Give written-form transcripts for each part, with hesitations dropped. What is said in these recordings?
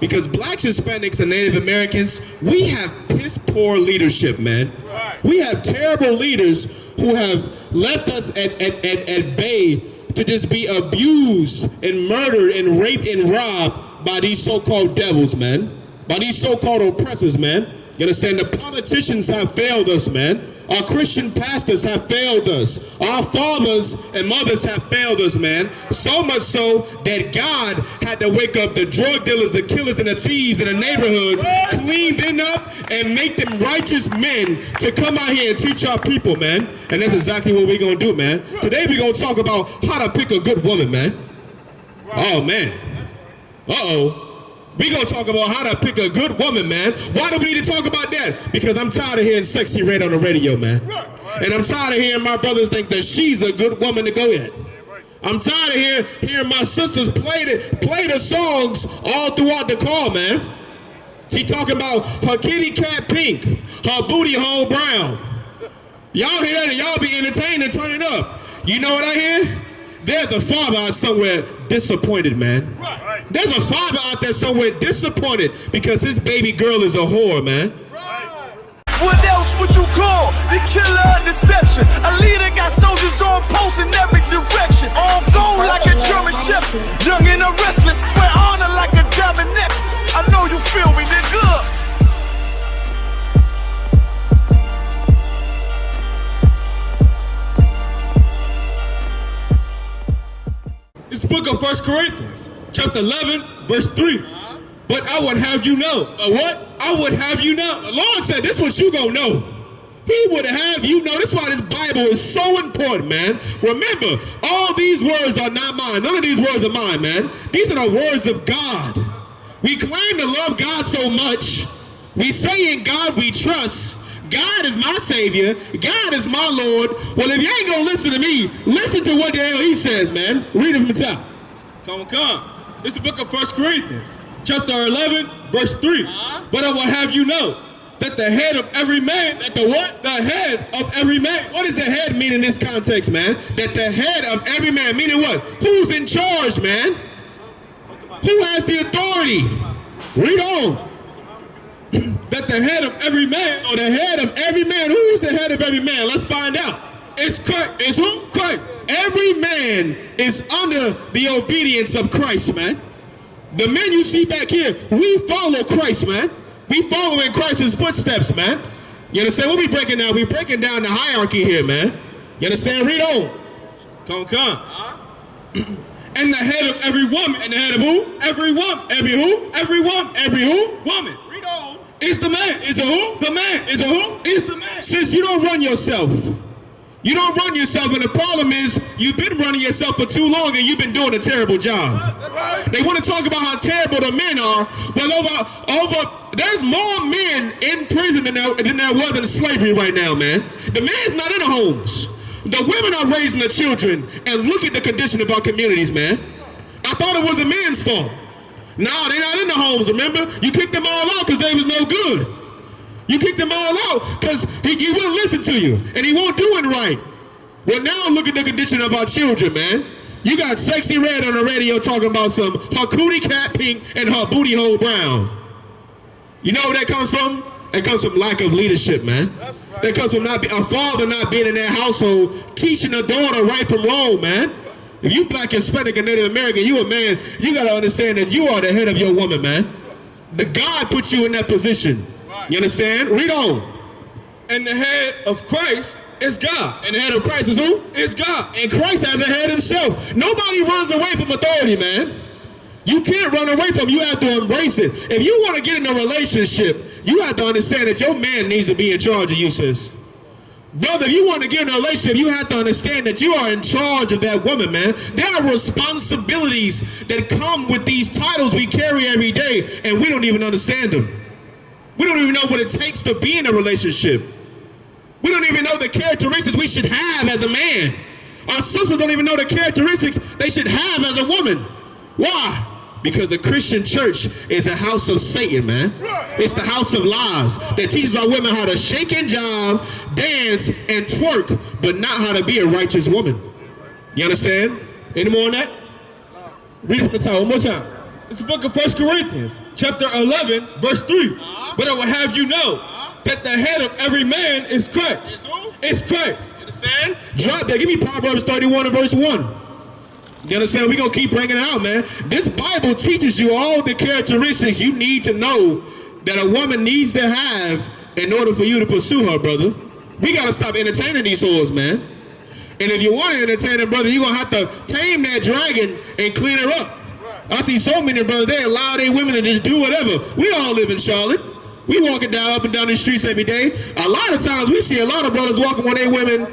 Because blacks, Hispanics, and Native Americans, we have piss poor leadership, man. We have terrible leaders who have left us at bay to just be abused and murdered and raped and robbed by these so-called devils, man. By these so-called oppressors, man. You understand? The politicians have failed us, man. Our Christian pastors have failed us. Our fathers and mothers have failed us, man. So much so that God had to wake up the drug dealers, the killers, and the thieves in the neighborhoods, clean them up, and make them righteous men to come out here and teach our people, man. And that's exactly what we're going to do, man. Today we're going to talk about how to pick a good woman, man. Oh, man. Uh-oh. We're going to talk about how to pick a good woman, man. Why do we need to talk about that? Because I'm tired of hearing Sexy Red on the radio, man. And I'm tired of hearing my brothers think that she's a good woman to go at. I'm tired of hearing my sisters play the songs all throughout the call, man. She talking about her kitty cat pink, her booty hole brown. Y'all hear that and y'all be entertained and turning up. You know what I hear? There's a father out somewhere disappointed, man. There's a father out there somewhere disappointed because his baby girl is a whore, man. What else would you call the killer of deception? A leader got soldiers on post in every direction. On go like a German shepherd, young and a restless, wear honor like a diamond necklace. I know you feel me, nigga. It's the book of 1 Corinthians, chapter 11, verse 3. But I would have you know. What? I would have you know. The Lord said, this is what you gonna know. He would have you know. This is why this Bible is so important, man. Remember, all these words are not mine. None of these words are mine, man. These are the words of God. We claim to love God so much. We say in God we trust. God is my Savior. God is my Lord. Well, if you ain't gonna listen to me, listen to what the hell he says, man. Read it from the top. Come. It's the book of 1 Corinthians, chapter 11, verse 3. But I will have you know that the head of every man, that the what? The head of every man. What does the head mean in this context, man? That the head of every man, meaning what? Who's in charge, man? Who has the authority? Read on. That the head of every man, so the head of every man, who is the head of every man? Let's find out. It's Christ. It's who? Christ. Every man is under the obedience of Christ, man. The men you see back here, we follow Christ, man. We follow in Christ's footsteps, man. You understand? What we breaking down? We breaking down the hierarchy here, man. You understand? Read on. Come. And the head of every woman. And the head of who? Every woman. Every who? Every woman. Every who? Woman. Read on. Is the man. Is a who? The man. Is a who? Is the man. Since you don't run yourself. You don't run yourself, and the problem is you've been running yourself for too long and you've been doing a terrible job. They want to talk about how terrible the men are. Well, there's more men in prison than there was in slavery right now, man. The man's not in the homes. The women are raising the children, and look at the condition of our communities, man. I thought it was a man's fault. No, they're not in the homes, remember? You kicked them all out because they was no good. You kicked them all out because he wouldn't listen to you, and he won't do it right. Well, now look at the condition of our children, man. You got Sexy Red on the radio talking about her cootie cat pink and her booty hole brown. You know where that comes from? It comes from lack of leadership, man. That's right. That comes from a father not being in their household, teaching a daughter right from wrong, man. If you black, Hispanic, and Native American, you a man, you got to understand that you are the head of your woman, man. The God put you in that position. You understand? Read on. And the head of Christ is God. And the head of Christ is who? Is God. And Christ has a head himself. Nobody runs away from authority, man. You can't run away from it. You have to embrace it. If you want to get in a relationship, you have to understand that your man needs to be in charge of you, sis. Brother, if you want to get in a relationship, you have to understand that you are in charge of that woman, man. There are responsibilities that come with these titles we carry every day, and we don't even understand them. We don't even know what it takes to be in a relationship. We don't even know the characteristics we should have as a man. Our sisters don't even know the characteristics they should have as a woman. Why? Because the Christian church is a house of Satan, man. It's the house of lies that teaches our women how to shake and jive, dance, and twerk, but not how to be a righteous woman. You understand? Any more on that? Read it from the top one more time. It's the book of 1 Corinthians, chapter 11, verse 3. But I will have you know that the head of every man is Christ. It's Christ. You understand? Drop that. Give me Proverbs 31 and verse 1. You understand? We're going to keep bringing it out, man. This Bible teaches you all the characteristics you need to know that a woman needs to have in order for you to pursue her, brother. We got to stop entertaining these souls, man. And if you want to entertain them, brother, you're going to have to tame that dragon and clean her up. I see so many brothers, they allow their women to just do whatever. We all live in Charlotte. We walking down up and down the streets every day. A lot of times we see a lot of brothers walking with their women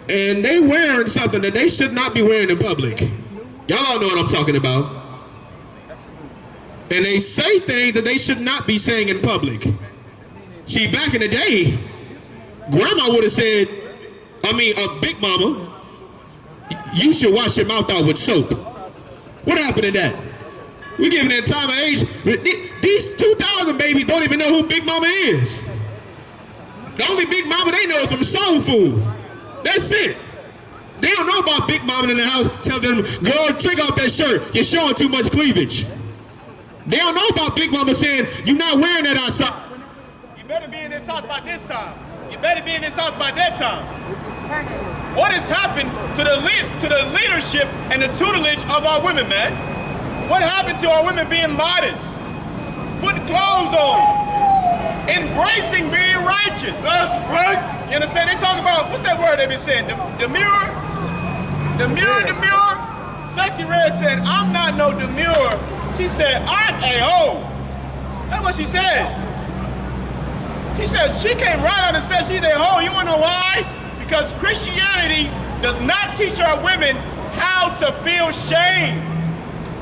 and they wearing something that they should not be wearing in public. Y'all all know what I'm talking about. And they say things that they should not be saying in public. See, back in the day, grandma would have said, Big Mama, you should wash your mouth out with soap. What happened to that? We giving that time of age. These 2000 babies don't even know who Big Mama is. The only Big Mama they know is from Soul Food. That's it. They don't know about Big Mama in the house. Tell them, girl, take off that shirt. You're showing too much cleavage. They don't know about Big Mama saying, you're not wearing that outside. You better be in this house by this time. You better be in this house by that time. What has happened to the leadership and the tutelage of our women, man? What happened to our women being modest, putting clothes on, embracing being righteous? That's right. You understand? They talk about, what's that word they've been saying? Demure? Sexy Red said, I'm not no demure. She said, I'm A.O. That's what she said. She said, she came right out and said she's A.O. You wanna know why? Because Christianity does not teach our women how to feel shame.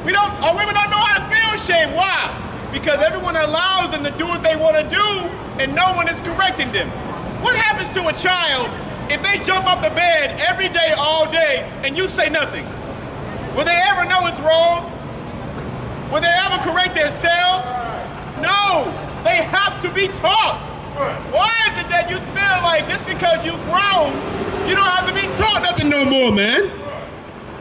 Our women don't know how to feel shame. Why? Because everyone allows them to do what they want to do and no one is correcting them. What happens to a child if they jump off the bed every day, all day, and you say nothing? Will they ever know it's wrong? Will they ever correct themselves? No, they have to be taught. Why is it that you feel like just because you've grown, you don't have to be taught nothing no more, man?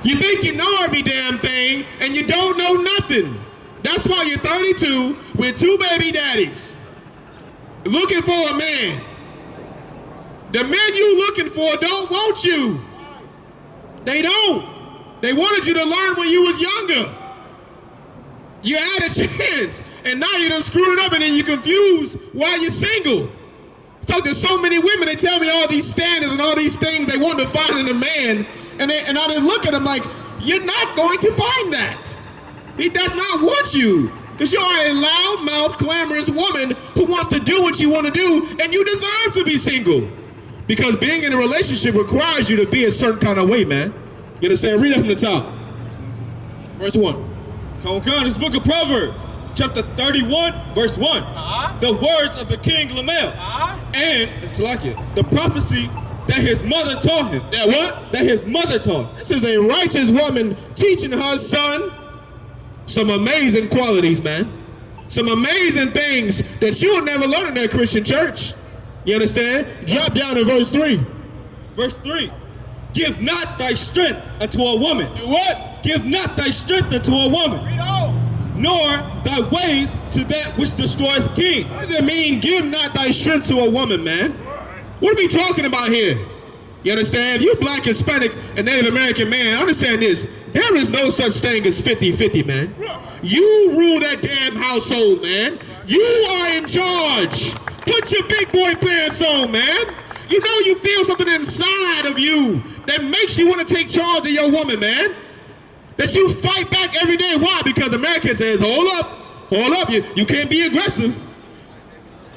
You think you know every damn thing, and you don't know nothing. That's why you're 32 with 2 baby daddies, looking for a man. The men you looking for don't want you. They don't. They wanted you to learn when you was younger. You had a chance, and now you done screwed it up, and then you're confused why you're single. I talk to so many women, they tell me all these standards and all these things they want to find in a man, and I just look at them like, you're not going to find that. He does not want you, because you are a loud-mouthed, clamorous woman who wants to do what you want to do, and you deserve to be single. Because being in a relationship requires you to be a certain kind of way, man. You understand? Read up from the top. Verse 1. This book of Proverbs, chapter 31, verse 1. The words of the king Lemuel. And, it's like it, the prophecy that his mother taught him. That what? That his mother taught. This is a righteous woman teaching her son some amazing qualities, man. Some amazing things that you will never learn in that Christian church. You understand? Drop down to verse 3. Verse 3. Give not thy strength unto a woman. Do what? Give not thy strength unto a woman. Read on. Nor thy ways to that which destroyeth king. What does it mean, give not thy strength to a woman, man? What are we talking about here? You understand? If you black, Hispanic, and Native American man, understand this. There is no such thing as 50-50, man. You rule that damn household, man. You are in charge. Put your big boy pants on, man. You know you feel something inside of you that makes you want to take charge of your woman, man. That you fight back every day. Why? Because America says, hold up, you can't be aggressive.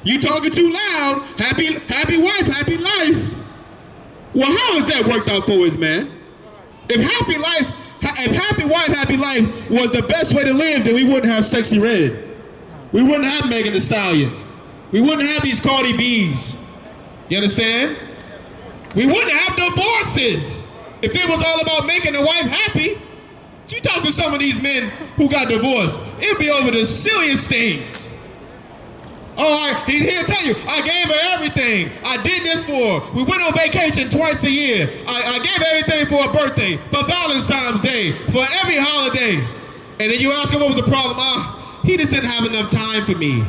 You talking too loud. Happy wife, happy life. Well, how has that worked out for us, man? If happy wife, happy life was the best way to live, then we wouldn't have Sexy Red. We wouldn't have Megan Thee Stallion. We wouldn't have these Cardi B's. You understand? We wouldn't have divorces if it was all about making the wife happy. You talk to some of these men who got divorced, it'd be over the silliest things. Oh, he'll tell you, I gave her everything. I did this for her. We went on vacation twice a year. I gave everything for her birthday, for Valentine's Day, for every holiday. And then you ask him what was the problem. He just didn't have enough time for me.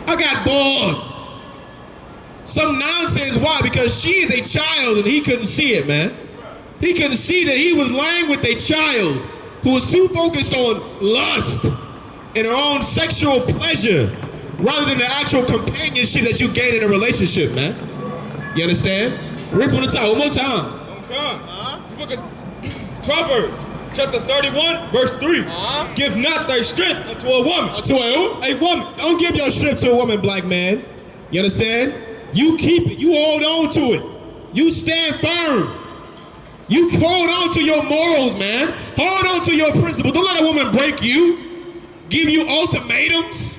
I got bored. Some nonsense. Why? Because she is a child and he couldn't see it, man. He couldn't see that he was laying with a child who was too focused on lust and her own sexual pleasure rather than the actual companionship that you gain in a relationship, man. You understand? Read from the top one more time. Okay. It's the book of Proverbs, chapter 31, verse 3. Give not thy strength unto a woman. Unto a who? A woman. Don't give your strength to a woman, black man. You understand? You keep it. You hold on to it. You stand firm. You hold on to your morals, man. Hold on to your principles. Don't let a woman break you. Give you ultimatums.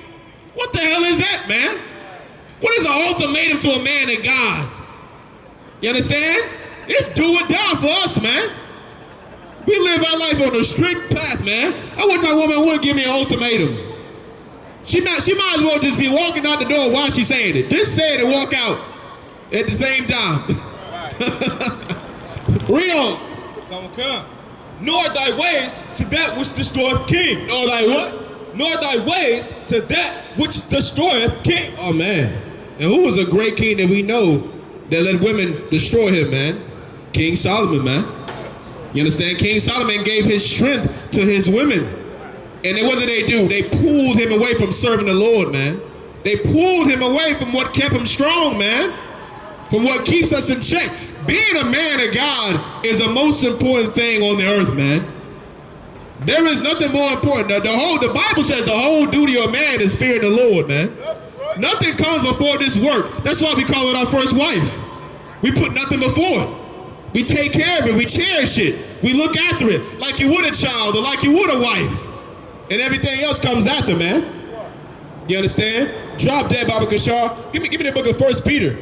What the hell is that, man? What is an ultimatum to a man and God? You understand? It's do or die for us, man. We live our life on a strict path, man. I wish my woman would give me an ultimatum. She might as well just be walking out the door while she's saying it. Just say it and walk out at the same time. Read on. Come. Nor thy ways to that which destroyeth king. Nor thy what? Nor thy ways to that which destroyeth king. Oh, man. And who was a great king that we know that let women destroy him, man? King Solomon, man. You understand? King Solomon gave his strength to his women. And then what did they do? They pulled him away from serving the Lord, man. They pulled him away from what kept him strong, man. From what keeps us in check. Being a man of God is the most important thing on the earth, man. There is nothing more important. The Bible says the whole duty of man is fearing the Lord, man. Nothing comes before this work. That's why we call it our first wife. We put nothing before it. We take care of it. We cherish it. We look after it like you would a child or like you would a wife. And everything else comes after, man. You understand? Drop dead, Baba Kashar. Give me the book of 1 Peter.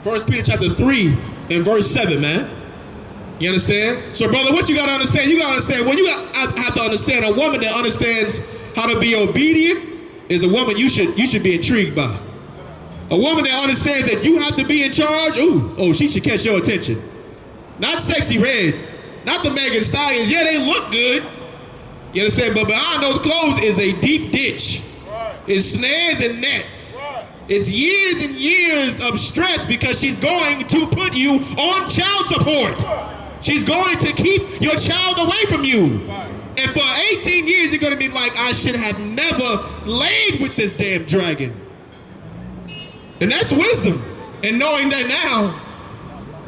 1 Peter chapter 3 and verse 7, man. You understand? So, brother, what you got to understand? You got to understand, well, you have to understand a woman that understands how to be obedient is a woman you should be intrigued by. A woman that understands that you have to be in charge, she should catch your attention. Not Sexy Red, not the Megan Stallions. Yeah, they look good. You understand? But behind those clothes is a deep ditch. It's snares and nets. It's years and years of stress because she's going to put you on child support. She's going to keep your child away from you. And for 18 years, you're going to be like, I should have never laid with this damn dragon. And that's wisdom. And knowing that now,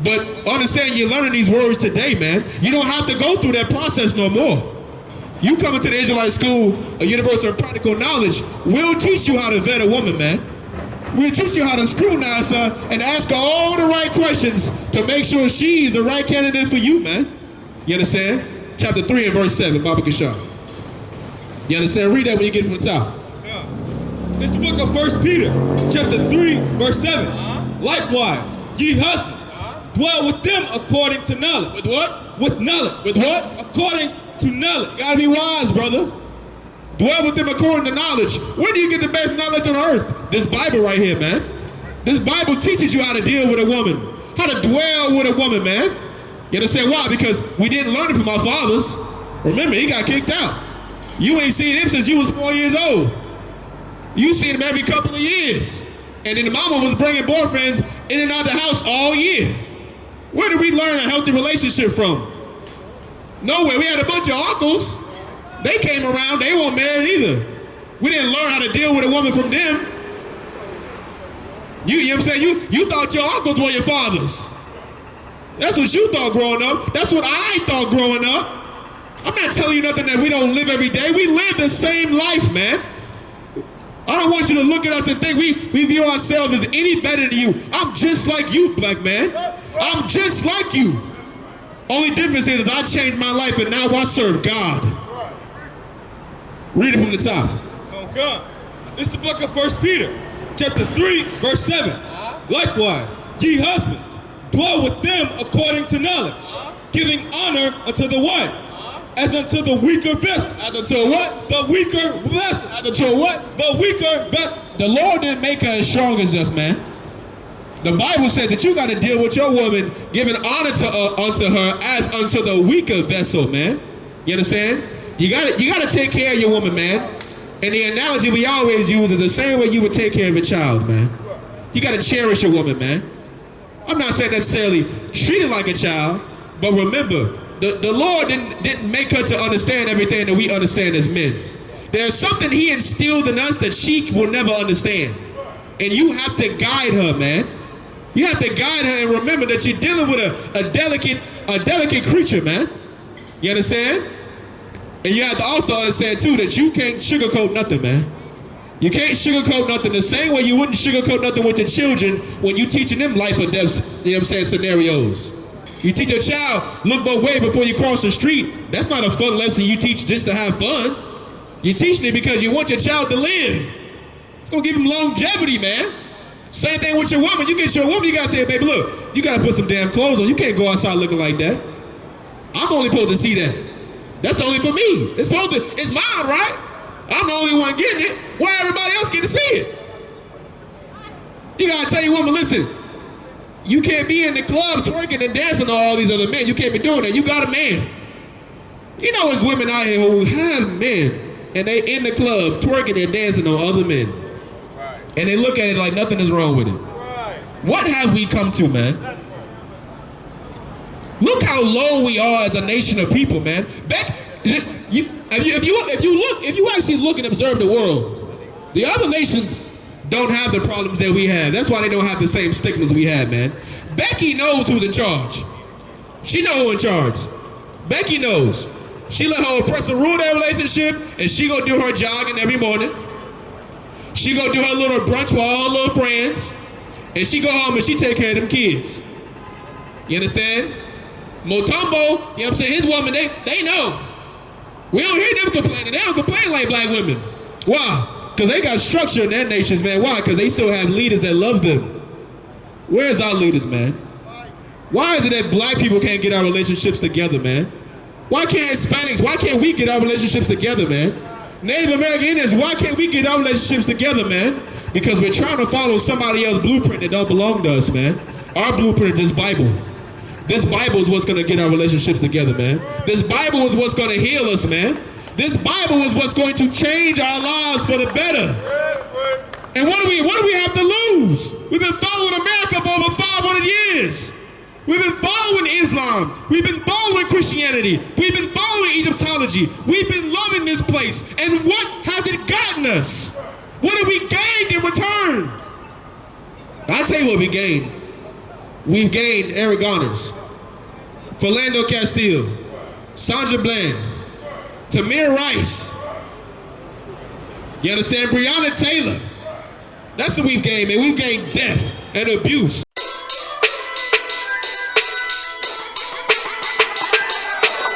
but understand you're learning these words today, man. You don't have to go through that process no more. You come into the Israelite school, a university of practical knowledge, we'll teach you how to vet a woman, man. We'll teach you how to scrutinize her and ask her all the right questions to make sure she's the right candidate for you, man. You understand? Chapter 3 and verse 7, Baba Kishar. You understand? Read that when you get from the top. It's the book of 1 Peter, chapter 3, verse 7. Likewise, ye husbands, dwell with them according to knowledge. With what? With knowledge. With what? According to knowledge. Gotta be wise, brother. Dwell with them according to knowledge. Where do you get the best knowledge on earth? This Bible right here, man. This Bible teaches you how to deal with a woman. How to dwell with a woman, man. You understand why? Because we didn't learn it from our fathers. Remember, he got kicked out. You ain't seen him since you was 4 years old. You seen him every couple of years. And then the mama was bringing boyfriends in and out the house all year. Where did we learn a healthy relationship from? Nowhere. We had a bunch of uncles. They came around. They weren't married either. We didn't learn how to deal with a woman from them. You know what I'm saying? You thought your uncles were your fathers. That's what you thought growing up. That's what I thought growing up. I'm not telling you nothing that we don't live every day. We live the same life, man. I don't want you to look at us and think we view ourselves as any better than you. I'm just like you, black man. I'm just like you. Only difference is I changed my life and now I serve God. Read it from the top. Okay. It's the book of 1 Peter, chapter 3, verse 7. Likewise, ye husbands, dwell with them according to knowledge, giving honor unto the wife, as unto the weaker vessel. As unto what? The weaker vessel. As unto what? The weaker vessel. The Lord didn't make her as strong as us, man. The Bible said that you got to deal with your woman, giving honor unto her as unto the weaker vessel, man. You understand? you gotta take care of your woman, man. And the analogy we always use is the same way you would take care of a child, man. You gotta cherish your woman, man. I'm not saying necessarily treat her like a child, but remember, the Lord didn't make her to understand everything that we understand as men. There's something he instilled in us that she will never understand. And you have to guide her, man. You have to guide her and remember that you're dealing with a delicate creature, man. You understand? And you have to also understand too that you can't sugarcoat nothing, man. You can't sugarcoat nothing the same way you wouldn't sugarcoat nothing with your children when you teaching them life or death, you know what I'm saying, scenarios. You teach your child, look both ways before you cross the street. That's not a fun lesson you teach just to have fun. You're teaching it because you want your child to live. It's gonna give him longevity, man. Same thing with your woman. You get your woman, you gotta say, baby, look, you gotta put some damn clothes on. You can't go outside looking like that. I'm only supposed to see that. That's only for me. It's mine, right? I'm the only one getting it. Why everybody else get to see it? You gotta tell your woman, listen, you can't be in the club twerking and dancing to all these other men. You can't be doing that. You got a man. You know there's women out here who have men and they in the club twerking and dancing on other men. Right. And they look at it like nothing is wrong with it. Right. What have we come to, man? Look how low we are as a nation of people, man. If you actually look and observe the world, the other nations don't have the problems that we have. That's why they don't have the same stigmas we have, man. Becky knows who's in charge. She knows who's in charge. Becky knows. She let her oppressor rule their relationship, and she go do her jogging every morning. She go do her little brunch with all her little friends, and she go home and she take care of them kids. You understand? Motombo, you know what I'm saying, his woman, they know. We don't hear them complaining. They don't complain like black women. Why? Because they got structure in their nations, man. Why? Because they still have leaders that love them. Where's our leaders, man? Why is it that black people can't get our relationships together, man? Why can't Hispanics, why can't we get our relationships together, man? Native American Indians, why can't we get our relationships together, man? Because we're trying to follow somebody else's blueprint that don't belong to us, man. Our blueprint is this Bible. This Bible is what's going to get our relationships together, man. This Bible is what's going to heal us, man. This Bible is what's going to change our lives for the better. And what do we have to lose? We've been following America for over 500 years. We've been following Islam. We've been following Christianity. We've been following Egyptology. We've been loving this place. And what has it gotten us? What have we gained in return? I'll tell you what we gained. We've gained Eric Garners, Philando Castile, Sandra Bland, Tamir Rice. You understand? Breonna Taylor. That's what we've gained, man. We've gained death and abuse.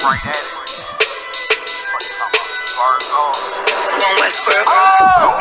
Right at it.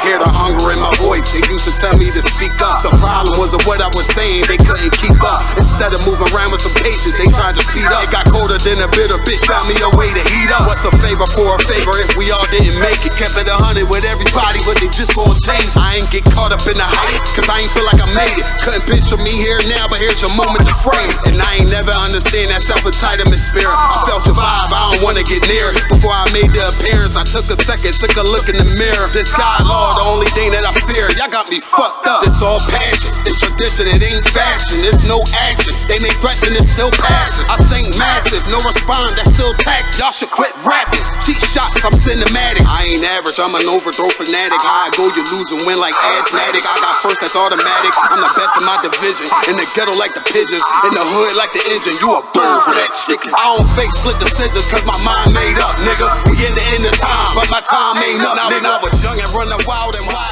Hear the hunger in my voice, they used to tell me to speak up. The problem was what I was saying, they couldn't keep up. Instead of moving around with some patience, they tried to speed up. It got colder than a bitter bitch, found me a way to heat up. What's a favor for a favor if we all didn't make it? Kept it 100 with everybody, but they just gon' change. I ain't get caught up in the hype, cause I ain't feel like I made it. Couldn't picture me here now, but here's your moment to frame it. And I ain't never understand that self-entitlement spirit. I felt your vibe, I don't wanna get near it. Before I made the appearance, I took a second, took a look in the mirror. This God, Lord, the only thing that I fear. Y'all got me fucked up. This all passion, it's tradition, it ain't fashion. There's no action, they make threats and it's still passive. I think massive, no respond, that's still tact. Y'all should quit rapping. Cheap shots, I'm cinematic. I ain't average, I'm an overthrow fanatic. How I go, you lose and win like asthmatics. I got first, that's automatic. I'm the best in my division. In the ghetto like the pigeons, in the hood like the engine. You a bird for that chicken. I don't fake split decisions cause my mind made up, nigga. We in the end of time, but my time ain't up. Now when I was young and running wild and wild.